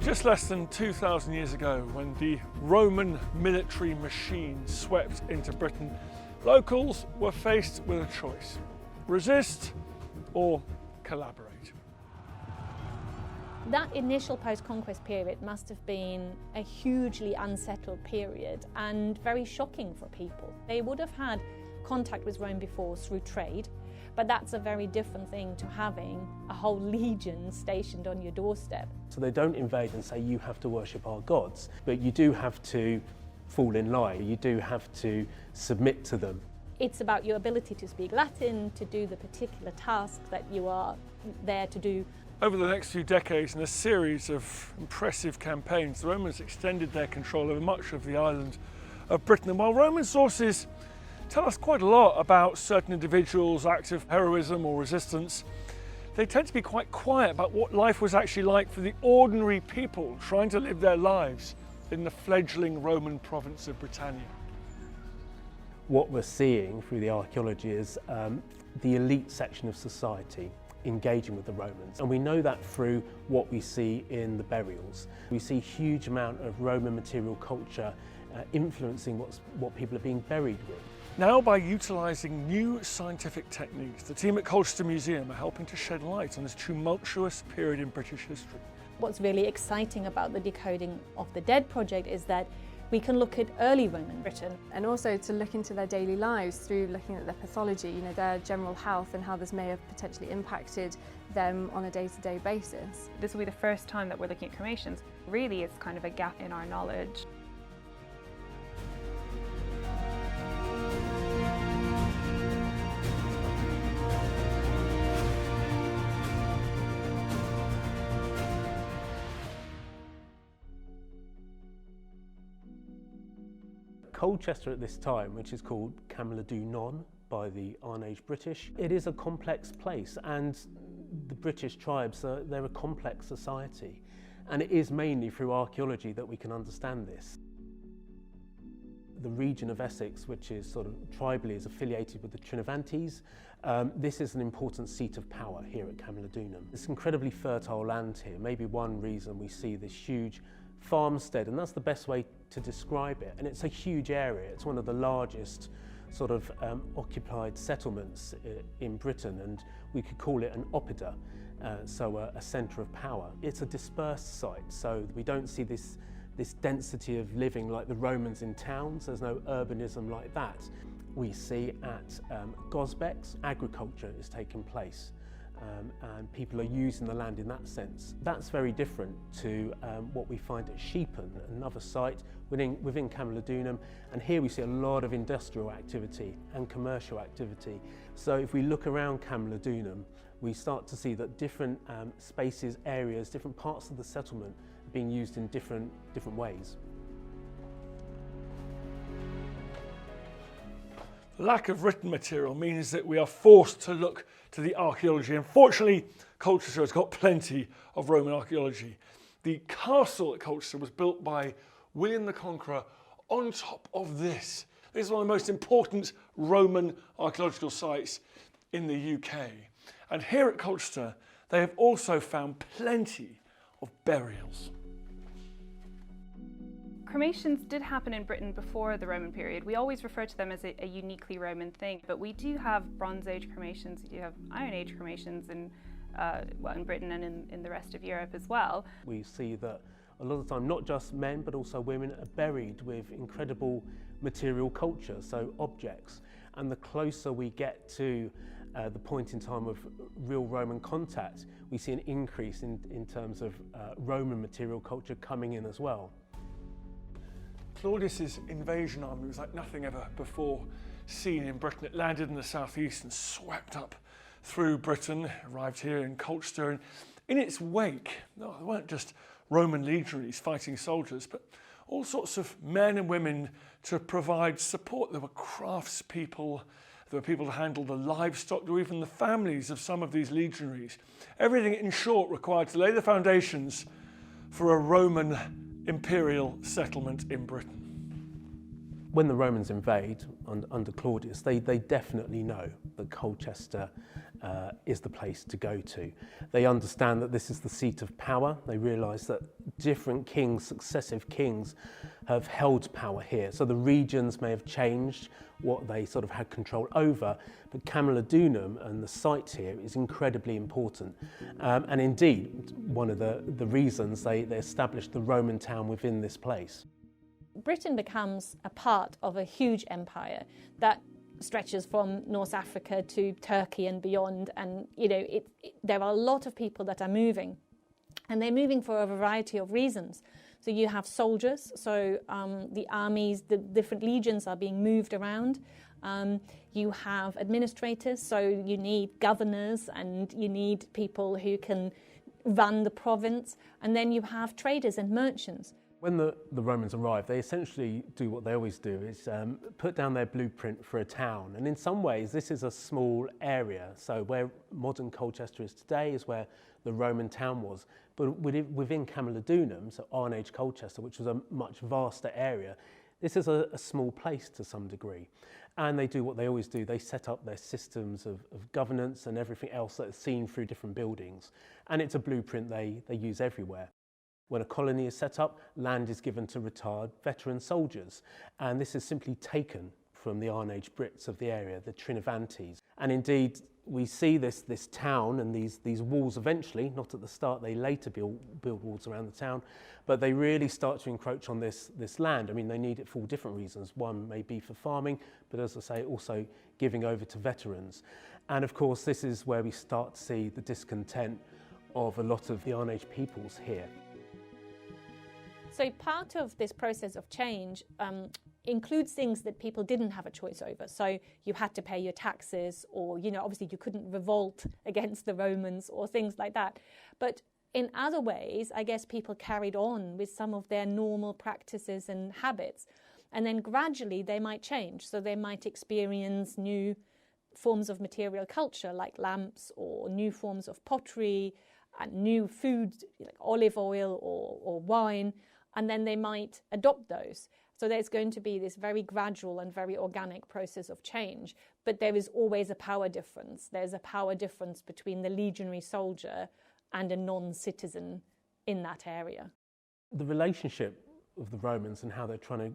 Just less than 2,000 years ago, when the Roman military machine swept into Britain, locals were faced with a choice: resist or collaborate. That initial post-conquest period must have been a hugely unsettled period and very shocking for people. They would have had contact with Rome before through trade, but that's a very different thing to having a whole legion stationed on your doorstep. So they don't invade and say you have to worship our gods, but you do have to fall in line, you do have to submit to them. It's about your ability to speak Latin, to do the particular task that you are there to do. Over the next few decades, in a series of impressive campaigns, the Romans extended their control over much of the island of Britain. And while Roman sources tell us quite a lot about certain individuals' acts of heroism or resistance, they tend to be quite quiet about what life was actually like for the ordinary people trying to live their lives in the fledgling Roman province of Britannia. What we're seeing through the archaeology is the elite section of society engaging with the Romans, and we know that through what we see in the burials. We see a huge amount of Roman material culture influencing what people are being buried with. Now, by utilising new scientific techniques, the team at Colchester Museum are helping to shed light on this tumultuous period in British history. What's really exciting about the Decoding of the Dead project is that we can look at early Roman Britain. And also to look into their daily lives through looking at their pathology, their general health and how this may have potentially impacted them on a day-to-day basis. This will be the first time that we're looking at cremations. Really, it's kind of a gap in our knowledge. Colchester at this time, which is called Camlodunnon by the Iron Age British, it is a complex place, and the British tribes, they're a complex society, and it is mainly through archaeology that we can understand this. The region of Essex, which is sort of tribally is affiliated with the Trinovantes, this is an important seat of power here at Camlodunnon. It's incredibly fertile land here, maybe one reason we see this huge farmstead, and that's the best way to describe it. And it's a huge area. It's one of the largest sort of occupied settlements in Britain, and we could call it an oppida, so a centre of power. It's a dispersed site, so we don't see this density of living like the Romans in towns. There's no urbanism like that. We see at Gosbecks, agriculture is taking place. And people are using the land in that sense. That's very different to what we find at Sheepen, another site within Camlodunnon, and here we see a lot of industrial activity and commercial activity. So if we look around Camlodunnon, we start to see that different spaces, areas, different parts of the settlement are being used in different ways. The lack of written material means that we are forced to look to the archaeology. Unfortunately, Colchester has got plenty of Roman archaeology. The castle at Colchester was built by William the Conqueror on top of this. This is one of the most important Roman archaeological sites in the UK. And here at Colchester, they have also found plenty of burials. Cremations did happen in Britain before the Roman period. We always refer to them as a uniquely Roman thing, but we do have Bronze Age cremations, we do have Iron Age cremations in Britain and in the rest of Europe as well. We see that a lot of the time, not just men, but also women are buried with incredible material culture, so objects. And the closer we get to the point in time of real Roman contact, we see an increase in terms of Roman material culture coming in as well. Claudius's invasion army was like nothing ever before seen in Britain. It landed in the southeast and swept up through Britain, arrived here in Colchester, and in its wake, there weren't just Roman legionaries fighting soldiers, but all sorts of men and women to provide support. There were craftspeople, there were people to handle the livestock, there were even the families of some of these legionaries. Everything, in short, required to lay the foundations for a Roman imperial settlement in Britain. When the Romans invade under Claudius, they definitely know that Colchester is the place to go to. They understand that this is the seat of power. They realise that different kings, successive kings, have held power here. So the regions may have changed what they sort of had control over, but Camulodunum and the site here is incredibly important. And indeed, one of the reasons they established the Roman town within this place. Britain becomes a part of a huge empire that stretches from North Africa to Turkey and beyond, and there are a lot of people that are moving, and they're moving for a variety of reasons. So you have soldiers, so the armies, the different legions are being moved around. You have administrators, so you need governors and you need people who can run the province, and then you have traders and merchants. When the Romans arrive, they essentially do what they always do, is put down their blueprint for a town. And in some ways, this is a small area. So where modern Colchester is today is where the Roman town was. But within Camulodunum, so Iron Age Colchester, which was a much vaster area, this is a small place to some degree. And they do what they always do. They set up their systems of governance and everything else that is seen through different buildings. And it's a blueprint they use everywhere. When a colony is set up, land is given to retired veteran soldiers, and this is simply taken from the Iron Age Brits of the area, the Trinovantes. And indeed, we see this town and these walls eventually, not at the start, they later build walls around the town, but they really start to encroach on this land. I mean, they need it for all different reasons. One may be for farming, but as I say, also giving over to veterans. And of course, this is where we start to see the discontent of a lot of the Iron Age peoples here. So part of this process of change includes things that people didn't have a choice over. So you had to pay your taxes, or, obviously you couldn't revolt against the Romans or things like that. But in other ways, I guess people carried on with some of their normal practices and habits. And then gradually they might change. So they might experience new forms of material culture like lamps, or new forms of pottery and new food like olive oil or wine. And then they might adopt those. So there's going to be this very gradual and very organic process of change. But there is always a power difference. There's a power difference between the legionary soldier and a non-citizen in that area. The relationship of the Romans and how they're trying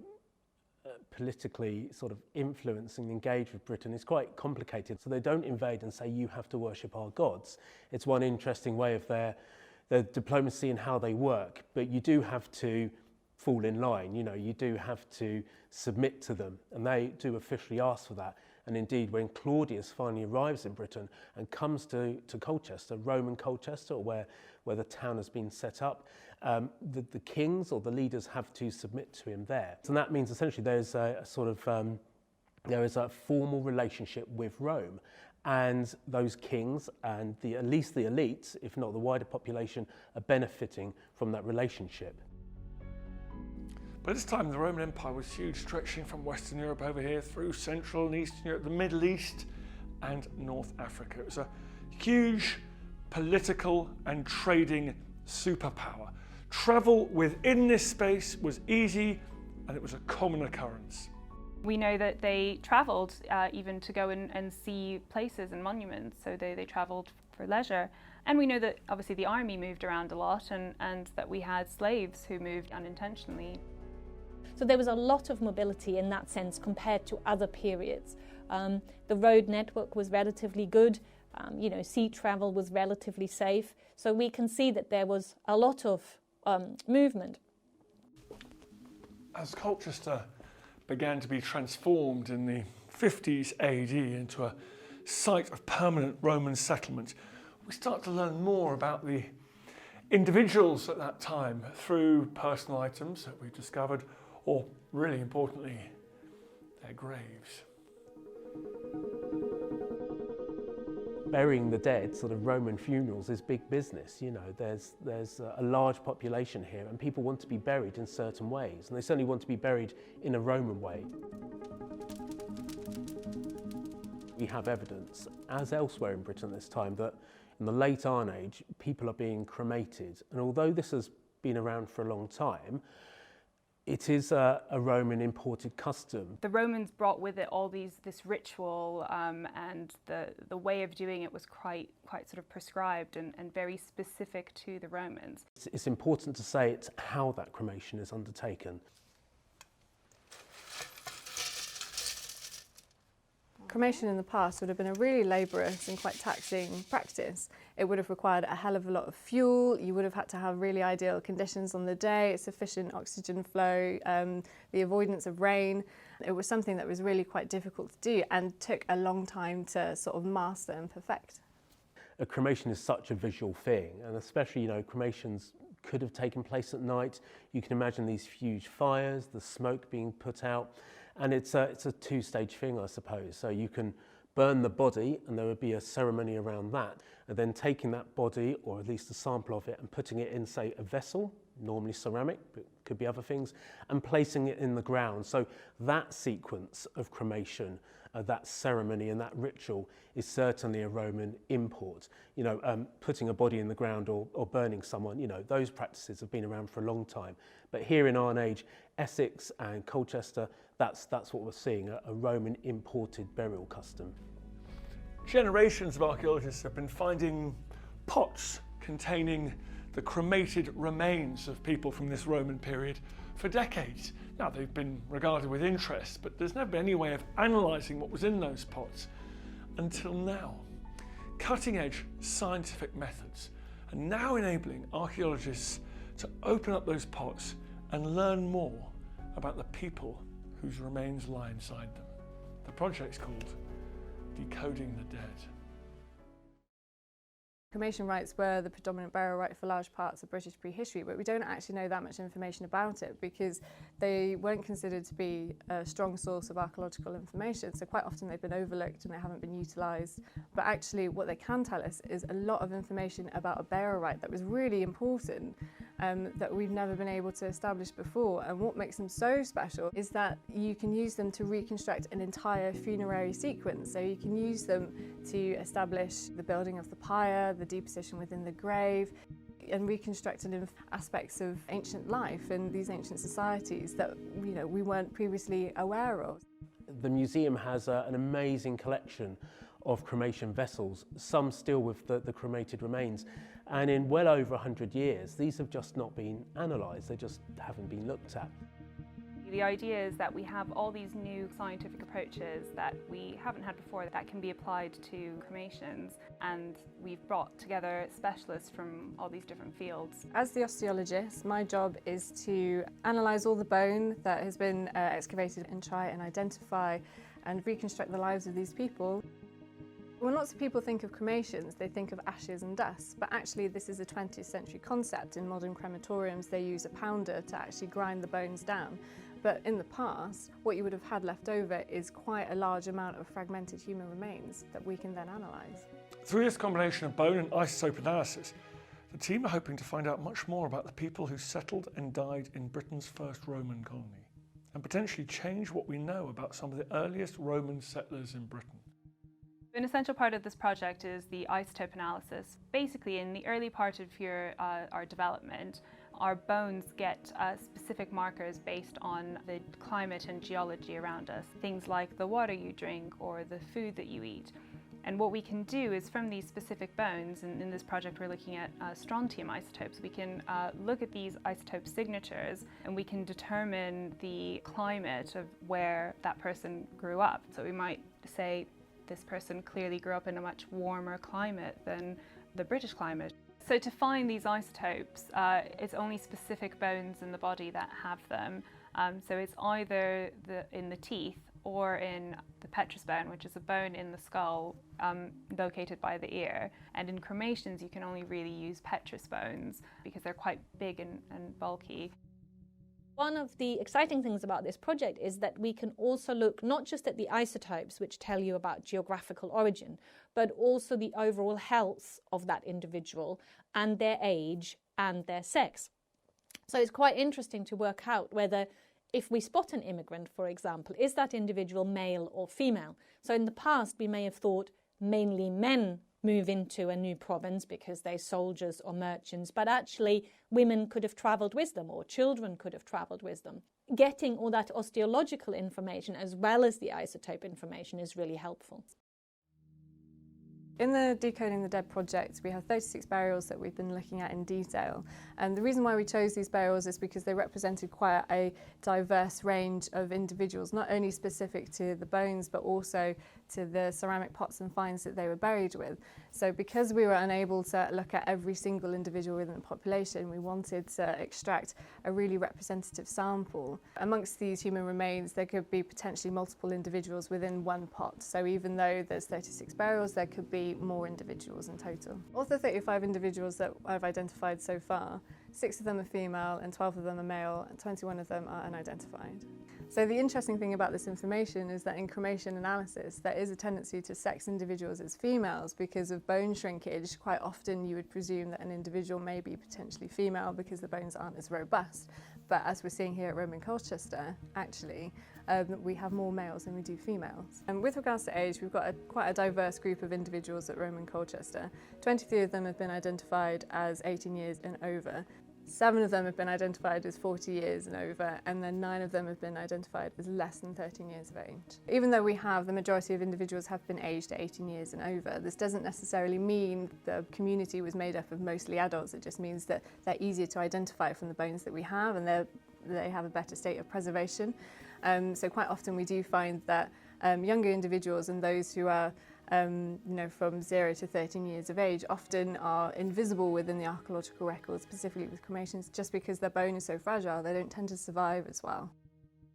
to politically sort of influence and engage with Britain is quite complicated. So they don't invade and say, you have to worship our gods. It's one interesting way of their diplomacy and how they work, but you do have to fall in line, you do have to submit to them, and they do officially ask for that. And indeed, when Claudius finally arrives in Britain and comes to Colchester, Roman Colchester, or where the town has been set up, the kings or the leaders have to submit to him there. So that means essentially there's a sort of there is a formal relationship with Rome. And those kings and at least the elites, if not the wider population, are benefiting from that relationship. By this time, the Roman Empire was huge, stretching from Western Europe over here through Central and Eastern Europe, the Middle East and North Africa. It was a huge political and trading superpower. Travel within this space was easy, and it was a common occurrence. We know that they travelled even to go and see places and monuments, so they travelled for leisure. And we know that obviously the army moved around a lot, and that we had slaves who moved unintentionally. So there was a lot of mobility in that sense compared to other periods. The road network was relatively good, sea travel was relatively safe, so we can see that there was a lot of movement. As Colchester began to be transformed in the 50s AD into a site of permanent Roman settlement, we start to learn more about the individuals at that time through personal items that we discovered, or really importantly, their graves. Burying the dead, sort of Roman funerals, is big business. There's a large population here, and people want to be buried in certain ways, and they certainly want to be buried in a Roman way. We have evidence, as elsewhere in Britain at this time, that in the late Iron Age, people are being cremated. And although this has been around for a long time, It is a Roman imported custom. The Romans brought with it all this ritual, and the way of doing it was quite sort of prescribed and very specific to the Romans. It's important to say it's how that cremation is undertaken. Cremation in the past would have been a really laborious and quite taxing practice. It would have required a hell of a lot of fuel. You would have had to have really ideal conditions on the day, sufficient oxygen flow, the avoidance of rain. It was something that was really quite difficult to do and took a long time to sort of master and perfect. A cremation is such a visual thing, and especially, cremations could have taken place at night. You can imagine these huge fires, the smoke being put out. And it's a two-stage thing, I suppose. So you can burn the body, and there would be a ceremony around that, and then taking that body, or at least a sample of it, and putting it in, say, a vessel, normally ceramic, but could be other things, and placing it in the ground. So that sequence of cremation, that ceremony and that ritual is certainly a Roman import. Putting a body in the ground or burning someone, those practices have been around for a long time. But here in Iron Age, Essex and Colchester, that's what we're seeing, a Roman imported burial custom. Generations of archaeologists have been finding pots containing the cremated remains of people from this Roman period for decades. Now, they've been regarded with interest, but there's never been any way of analysing what was in those pots until now. Cutting-edge scientific methods are now enabling archaeologists to open up those pots and learn more about the people whose remains lie inside them. The project's called Decoding the Dead. Cremation rites were the predominant burial rite for large parts of British prehistory, but we don't actually know that much information about it because they weren't considered to be a strong source of archaeological information. So quite often they've been overlooked and they haven't been utilised. But actually what they can tell us is a lot of information about a burial rite that was really important that we've never been able to establish before. And what makes them so special is that you can use them to reconstruct an entire funerary sequence. So you can use them to establish the building of the pyre, the deposition within the grave, and reconstructed aspects of ancient life and these ancient societies that we weren't previously aware of. The museum has an amazing collection of cremation vessels, some still with the cremated remains, and in well over 100 years these have just not been analysed, they just haven't been looked at. The idea is that we have all these new scientific approaches that we haven't had before that can be applied to cremations, and we've brought together specialists from all these different fields. As the osteologist, my job is to analyse all the bone that has been excavated and try and identify and reconstruct the lives of these people. When lots of people think of cremations, they think of ashes and dust, but actually this is a 20th century concept. In modern crematoriums, they use a pounder to actually grind the bones down. But in the past, what you would have had left over is quite a large amount of fragmented human remains that we can then analyse. Through this combination of bone and isotope analysis, the team are hoping to find out much more about the people who settled and died in Britain's first Roman colony, and potentially change what we know about some of the earliest Roman settlers in Britain. An essential part of this project is the isotope analysis. Basically, in the early part of our development, our bones get specific markers based on the climate and geology around us, things like the water you drink or the food that you eat. And what we can do is from these specific bones, and in this project we're looking at strontium isotopes, we can look at these isotope signatures and we can determine the climate of where that person grew up. So we might say this person clearly grew up in a much warmer climate than the British climate. So to find these isotopes, it's only specific bones in the body that have them. So it's either in the teeth or in the petrous bone, which is a bone in the skull located by the ear. And in cremations, you can only really use petrous bones because they're quite big and bulky. One of the exciting things about this project is that we can also look not just at the isotopes, which tell you about geographical origin, but also the overall health of that individual and their age and their sex. So it's quite interesting to work out whether, if we spot an immigrant, for example, is that individual male or female? So in the past, we may have thought mainly men move into a new province because they're soldiers or merchants, but actually women could have travelled with them or children could have travelled with them. getting all that osteological information as well as the isotope information is really helpful. In the Decoding the Dead project, we have 36 burials that we've been looking at in detail. And the reason why we chose these burials is because they represented quite a diverse range of individuals, not only specific to the bones, but also to the ceramic pots and finds that they were buried with. So because we were unable to look at every single individual within the population, we wanted to extract a really representative sample. Amongst these human remains, there could be potentially multiple individuals within one pot. So even though there's 36 burials, there could be more individuals in total. Of the 35 individuals that I've identified so far, 6 of them are female and 12 of them are male and 21 of them are unidentified. So the interesting thing about this information is that in cremation analysis there is a tendency to sex individuals as females because of bone shrinkage. Quite often you would presume that an individual may be potentially female because the bones aren't as robust. But as we're seeing here at Roman Colchester, actually, we have more males than we do females. And with regards to age, we've got quite a diverse group of individuals at Roman Colchester. 23 of them have been identified as 18 years and over. 7 of them have been identified as 40 years and over, and then 9 of them have been identified as less than 13 years of age. Even though we have the majority of individuals have been aged at 18 years and over, this doesn't necessarily mean the community was made up of mostly adults. It just means that they're easier to identify from the bones that we have, and they have a better state of preservation. So quite often we do find that younger individuals and those who are from 0 to 13 years of age often are invisible within the archaeological records, specifically with cremations, just because their bone is so fragile, they don't tend to survive as well.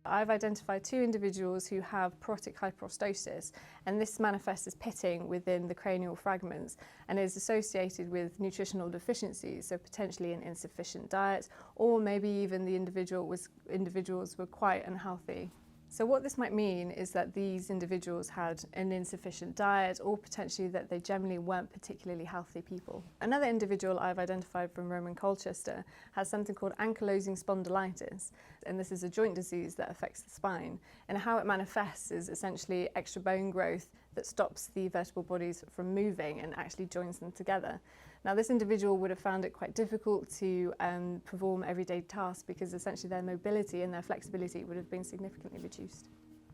I've identified 2 individuals who have porotic hyperostosis, and this manifests as pitting within the cranial fragments and is associated with nutritional deficiencies, so potentially an insufficient diet, or maybe even the individuals were quite unhealthy. So what this might mean is that these individuals had an insufficient diet, or potentially that they generally weren't particularly healthy people. Another individual I've identified from Roman Colchester has something called ankylosing spondylitis, and this is a joint disease that affects the spine. And how it manifests is essentially extra bone growth that stops the vertebral bodies from moving and actually joins them together. Now, this individual would have found it quite difficult to perform everyday tasks because essentially their mobility and their flexibility would have been significantly reduced.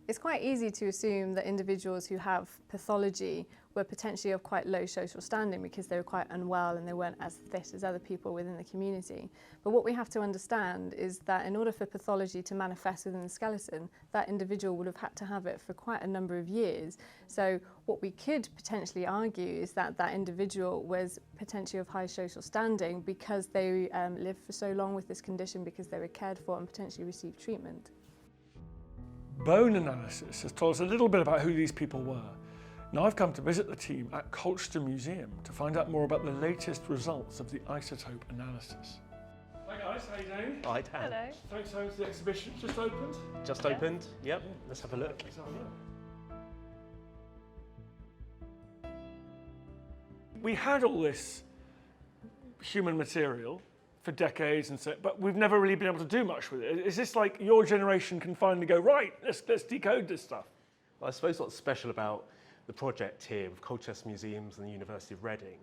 It's quite easy to assume that individuals who have pathology were potentially of quite low social standing because they were quite unwell and they weren't as fit as other people within the community. But what we have to understand is that in order for pathology to manifest within the skeleton, that individual would have had to have it for quite a number of years. So what we could potentially argue is that that individual was potentially of high social standing because they lived for so long with this condition, because they were cared for and potentially received treatment. Bone analysis has told us a little bit about who these people were. Now I've come to visit the team at Colchester Museum to find out more about the latest results of the isotope analysis. Hi guys, how are you doing? Hi, Dan. Hello. Thanks for the exhibition. Just opened? Just opened? Yep. Let's have a look. Let's have a look. We had all this human material for decades, and so, but we've never really been able to do much with it. Is this like your generation can finally go, right, let's decode this stuff? Well, I suppose what's special about the project here with Colchester Museums and the University of Reading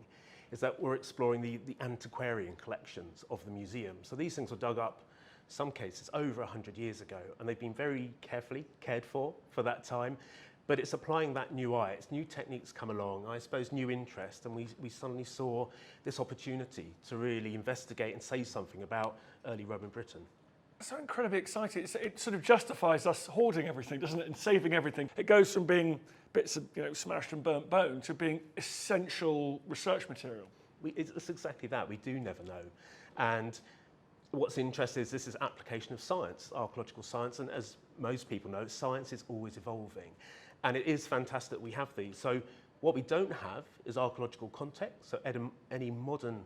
is that we're exploring the antiquarian collections of the museum. So these things were dug up, some cases, over 100 years ago, and they've been very carefully cared for that time. But it's applying that new eye, it's new techniques come along, I suppose new interest, and we suddenly saw this opportunity to really investigate and say something about early Roman Britain. So incredibly exciting. It sort of justifies us hoarding everything, doesn't it, and saving everything. It goes from being bits of smashed and burnt bone to being essential research material. It's exactly that, we do never know. And what's interesting is this is application of science, archaeological science, and as most people know, science is always evolving. And it is fantastic we have these. So what we don't have is archaeological context. So any modern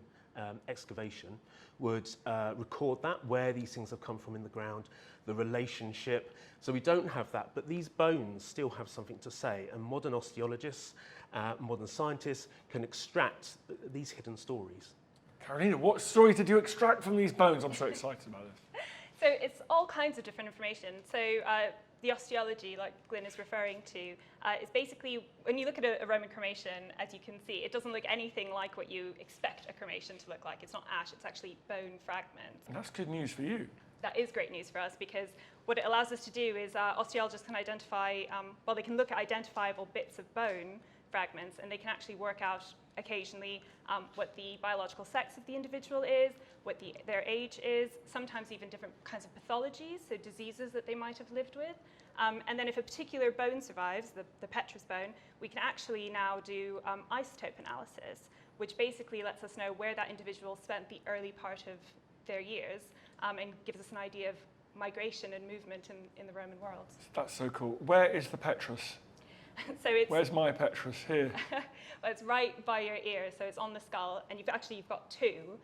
excavation would record that, where these things have come from in the ground, the relationship. So we don't have that, but these bones still have something to say. And modern osteologists, modern scientists can extract these hidden stories. Carolina, what stories did you extract from these bones? I'm so excited about this. So it's all kinds of different information. So the osteology, like Glyn is referring to, is basically, when you look at a Roman cremation, as you can see, it doesn't look anything like what you expect a cremation to look like. It's not ash, it's actually bone fragments. And that's good news for you. That is great news for us, because what it allows us to do is osteologists can identify, well, they can look at identifiable bits of bone fragments, and they can actually work out occasionally what the biological sex of the individual is, what their age is, sometimes even different kinds of pathologies, so diseases that they might have lived with. And then if a particular bone survives, the petrous bone, we can actually now do isotope analysis, which basically lets us know where that individual spent the early part of their years, and gives us an idea of migration and movement in the Roman world. That's so cool. Where is the petrous? So it's, Where's my petrous? Here. well, it's right by your ear, so it's on the skull, and you've got two.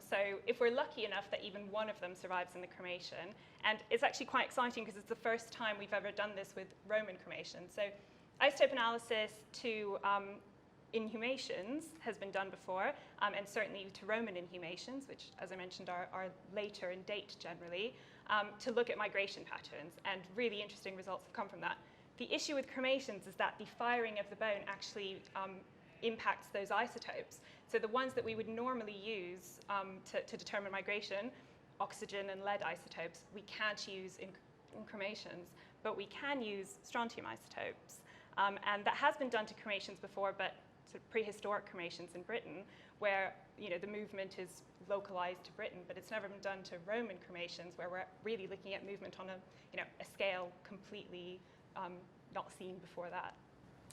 So if we're lucky enough that even one of them survives in the cremation, and it's actually quite exciting because it's the first time we've ever done this with Roman cremation. So isotope analysis to inhumations has been done before, and certainly to Roman inhumations, which, as I mentioned, are later in date generally, to look at migration patterns, and really interesting results have come from that. The issue with cremations is that the firing of the bone actually impacts those isotopes. So the ones that we would normally use to determine migration, oxygen and lead isotopes, we can't use in cremations, but we can use strontium isotopes. And that has been done to cremations before, but sort of prehistoric cremations in Britain, where the movement is localized to Britain, but it's never been done to Roman cremations, where we're really looking at movement on a scale completely not seen before that.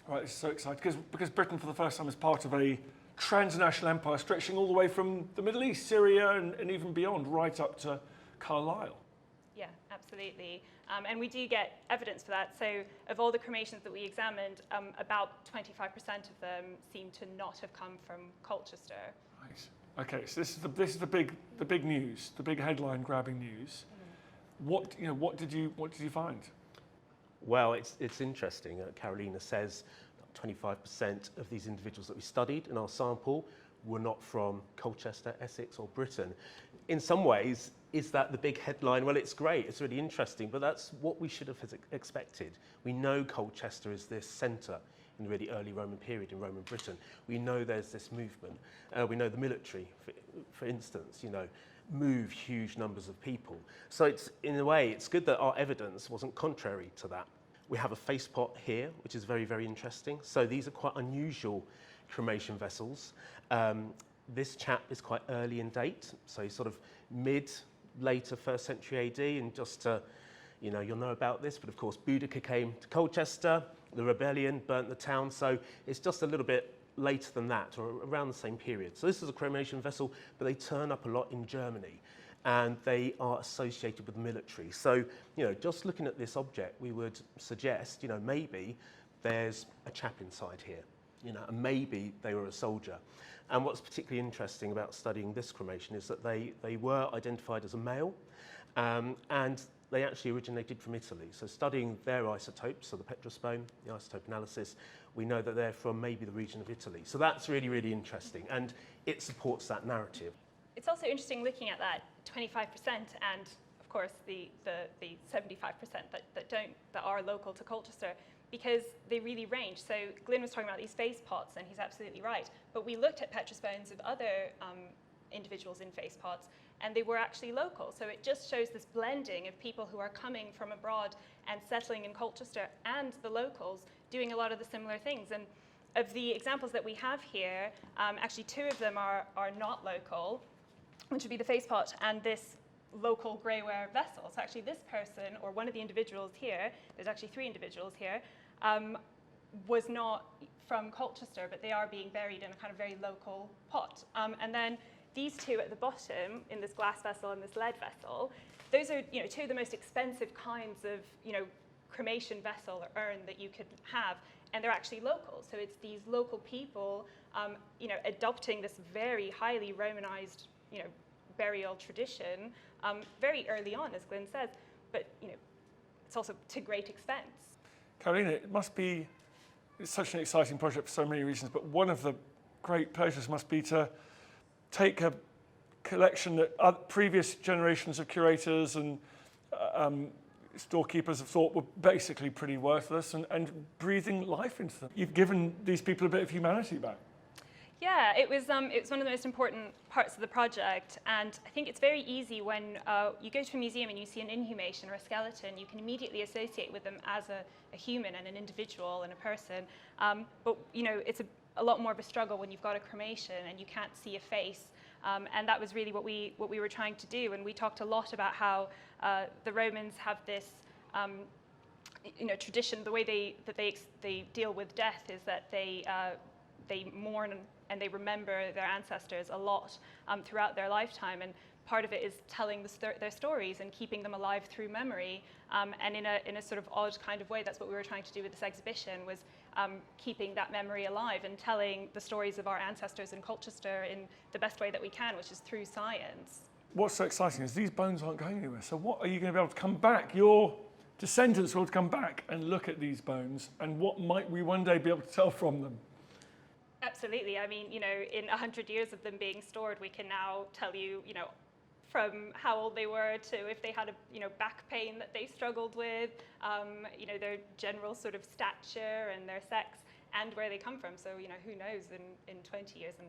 Right, this is so exciting, because Britain for the first time is part of a transnational empire stretching all the way from the Middle East, Syria, and even beyond, right up to Carlisle. Yeah, absolutely. And we do get evidence for that. So of all the cremations that we examined, about 25% of them seem to not have come from Colchester. Right. Okay, so this is the big news, the big headline grabbing news. Mm. What did you find? Well, it's interesting. Carolina says that 25% of these individuals that we studied in our sample were not from Colchester, Essex, or Britain. In some ways, is that the big headline? Well, it's great, it's really interesting, but that's what we should have expected. We know Colchester is this centre in the really early Roman period in Roman Britain. We know there's this movement. We know the military, for instance, move huge numbers of people. So in a way, it's good that our evidence wasn't contrary to that. We have a face pot here, which is very, very interesting. So these are quite unusual cremation vessels. This chap is quite early in date, so he's sort of later 1st century AD, and just to, you'll know about this, but of course Boudicca came to Colchester, the rebellion burnt the town, so it's just a little bit later than that, or around the same period. So this is a cremation vessel, but they turn up a lot in Germany, and they are associated with the military. So, just looking at this object, we would suggest, maybe there's a chap inside here, and maybe they were a soldier. And what's particularly interesting about studying this cremation is that they were identified as a male, and they actually originated from Italy. So studying their isotopes, so the petrous bone, the isotope analysis, we know that they're from maybe the region of Italy. So that's really, really interesting, and it supports that narrative. It's also interesting looking at that 25% and, of course, the 75% that are local to Colchester, because they really range. So Glyn was talking about these face pots, and he's absolutely right. But we looked at petrous bones of other individuals in face pots, and they were actually local. So it just shows this blending of people who are coming from abroad and settling in Colchester, and the locals doing a lot of the similar things. And of the examples that we have here, actually 2 of them are not local, which would be the face pot and this local greyware vessel. So actually this person, or one of the individuals here, there's actually 3 individuals here, was not from Colchester, but they are being buried in a kind of very local pot. And then these 2 at the bottom, in this glass vessel and this lead vessel, those are 2 of the most expensive kinds of cremation vessel or urn that you could have, and they're actually local. So it's these local people adopting this very highly Romanized burial tradition very early on, as Glyn says, but it's also to great expense. Carolina, it's such an exciting project for so many reasons, but one of the great pleasures must be to take a collection that previous generations of curators and storekeepers have thought were basically pretty worthless, and breathing life into them. You've given these people a bit of humanity back. Yeah, it was one of the most important parts of the project, and I think it's very easy when you go to a museum and you see an inhumation or a skeleton, you can immediately associate with them as a human and an individual and a person. But you know, it's a lot more of a struggle when you've got a cremation and you can't see a face. And that was really what we were trying to do. And we talked a lot about how the Romans have this tradition. The way they deal with death is that they mourn and they remember their ancestors a lot throughout their lifetime, and part of it is telling their stories and keeping them alive through memory, and in a sort of odd kind of way. That's what we were trying to do with this exhibition, was keeping that memory alive and telling the stories of our ancestors in Colchester in the best way that we can, which is through science. What's so exciting is these bones aren't going anywhere. So what are you going to be able to come back? Your descendants will come back and look at these bones, and what might we one day be able to tell from them? Absolutely. I mean, in 100 years of them being stored, we can now tell you, from how old they were to if they had a back pain that they struggled with, their general sort of stature and their sex and where they come from. So, who knows in 20 years and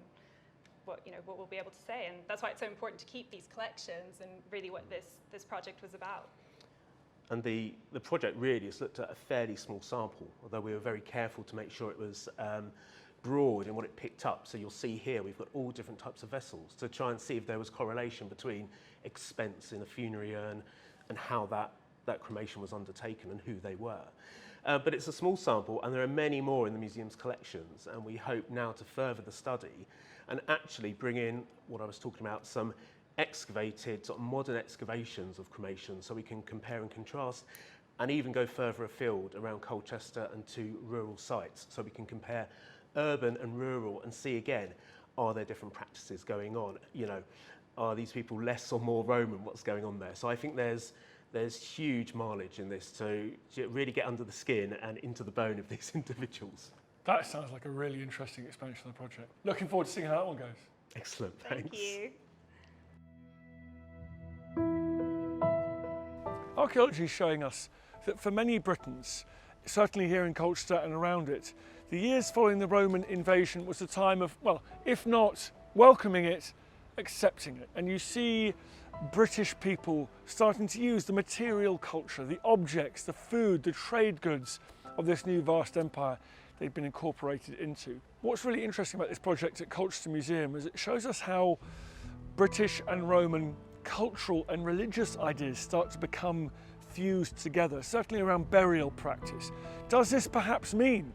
what we'll be able to say. And that's why it's so important to keep these collections, and really what this project was about. And the project really has looked at a fairly small sample, although we were very careful to make sure it was broad in what it picked up. So you'll see here we've got all different types of vessels to try and see if there was correlation between expense in a funerary urn and how that cremation was undertaken and who they were. But it's a small sample, and there are many more in the museum's collections, and we hope now to further the study and actually bring in what I was talking about, some excavated, sort of modern excavations of cremation, so we can compare and contrast and even go further afield around Colchester and to rural sites, so we can compare urban and rural and see again, are there different practices going on? Are these people less or more Roman? What's going on there? So I think there's huge mileage in this to really get under the skin and into the bone of these individuals. That sounds like a really interesting expansion of the project. Looking forward to seeing how that one goes. Excellent, thanks. Thank you. Archaeology is showing us that for many Britons, certainly here in Colchester and around it, the years following the Roman invasion was a time of, well, if not welcoming it, accepting it. And you see British people starting to use the material culture, the objects, the food, the trade goods of this new vast empire they've been incorporated into. What's really interesting about this project at Colchester Museum is it shows us how British and Roman cultural and religious ideas start to become fused together, certainly around burial practice. Does this perhaps mean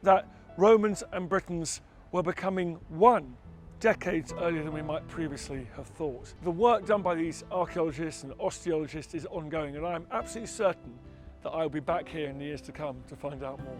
that Romans and Britons were becoming one decades earlier than we might previously have thought? The work done by these archaeologists and osteologists is ongoing, and I'm absolutely certain that I'll be back here in the years to come to find out more.